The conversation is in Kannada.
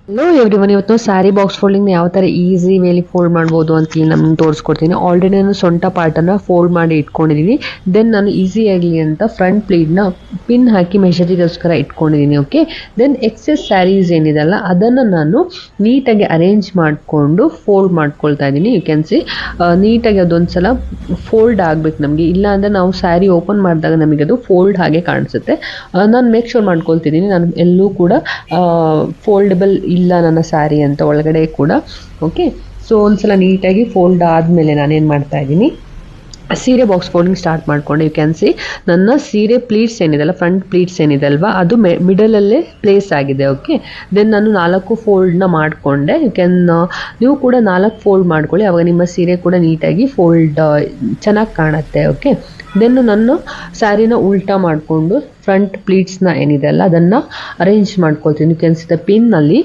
ಹಲೋ ಎವ್ರಿವನ್, ಇವತ್ತು ಸ್ಯಾರಿ ಬಾಕ್ಸ್ ಫೋಲ್ಡಿಂಗ್ ಯಾವ ಥರ ಈಸಿ ವೇಲಿ ಫೋಲ್ಡ್ ಮಾಡ್ಬೋದು ಅಂತ ನಮ್ಗೆ ತೋರಿಸ್ಕೊಡ್ತೀನಿ. ಆಲ್ರೆಡಿ ನಾನು ಸೊಂಟ ಪಾರ್ಟನ್ನು ಫೋಲ್ಡ್ ಮಾಡಿ ಇಟ್ಕೊಂಡಿದ್ದೀನಿ. ದೆನ್ ನಾನು ಈಸಿ ಆಗಲಿ ಅಂತ ಫ್ರಂಟ್ ಪ್ಲೀಟ್ನ ಪಿನ್ ಹಾಕಿ ಮೆಷರಿಗೋಸ್ಕರ ಇಟ್ಕೊಂಡಿದ್ದೀನಿ. ಓಕೆ, ದೆನ್ ಎಕ್ಸೆಸ್ ಸ್ಯಾರೀಸ್ ಏನಿದೆಲ್ಲ ಅದನ್ನು ನಾನು ನೀಟಾಗಿ ಅರೇಂಜ್ ಮಾಡಿಕೊಂಡು ಫೋಲ್ಡ್ ಮಾಡ್ಕೊಳ್ತಾ ಇದ್ದೀನಿ. ಯು ಕ್ಯಾನ್ ಸಿ ನೀಟಾಗಿ ಅದೊಂದು ಸಲ ಫೋಲ್ಡ್ ಆಗಬೇಕು ನಮಗೆ, ಇಲ್ಲ ಅಂದರೆ ನಾವು ಸ್ಯಾರಿ ಓಪನ್ ಮಾಡಿದಾಗ ನಮಗೆ ಅದು ಫೋಲ್ಡ್ ಹಾಗೆ ಕಾಣಿಸುತ್ತೆ. ನಾನು ಮೇಕ್ ಶೋರ್ ಮಾಡ್ಕೊಳ್ತಿದ್ದೀನಿ ನಾನು ಎಲ್ಲೂ ಕೂಡ ಫೋಲ್ಡಬಲ್ ಇಲ್ಲ ನನ್ನ ಸ್ಯಾರಿ ಅಂತ ಒಳಗಡೆ ಕೂಡ. ಓಕೆ, ಸೊ ಒಂದ್ಸಲ ನೀಟಾಗಿ ಫೋಲ್ಡ್ ಆದಮೇಲೆ ನಾನೇನು ಮಾಡ್ತಾ ಇದ್ದೀನಿ, ಸೀರೆ ಬಾಕ್ಸ್ ಫೋಲ್ಡಿಂಗ್ ಸ್ಟಾರ್ಟ್ ಮಾಡಿಕೊಂಡು ಯು ಕ್ಯಾನ್ ಸಿ ನನ್ನ ಸೀರೆ ಪ್ಲೀಟ್ಸ್ ಏನಿದೆಲ್ಲ, ಫ್ರಂಟ್ ಪ್ಲೀಟ್ಸ್ ಏನಿದೆ ಅಲ್ವಾ, ಅದು ಮಿಡಲಲ್ಲೇ ಪ್ಲೇಸ್ ಆಗಿದೆ. ಓಕೆ, ದೆನ್ ನಾನು 4 ಫೋಲ್ಡ್ನ ಮಾಡಿಕೊಂಡೆ. ನೀವು ಕೂಡ 4 ಫೋಲ್ಡ್ ಮಾಡ್ಕೊಳ್ಳಿ, ಆವಾಗ ನಿಮ್ಮ ಸೀರೆ ಕೂಡ ನೀಟಾಗಿ ಫೋಲ್ಡ್ ಚೆನ್ನಾಗಿ ಕಾಣುತ್ತೆ. ಓಕೆ, ದೆನ್ ನಾನು ಸ್ಯಾರಿನ ಉಲ್ಟಾ ಮಾಡಿಕೊಂಡು ಫ್ರಂಟ್ ಪ್ಲೀಟ್ಸ್ನ ಏನಿದೆ ಅಲ್ಲ ಅದನ್ನು ಅರೇಂಜ್ ಮಾಡ್ಕೊಳ್ತೀನಿ. You can see the ಪಿನ್ನಲ್ಲಿ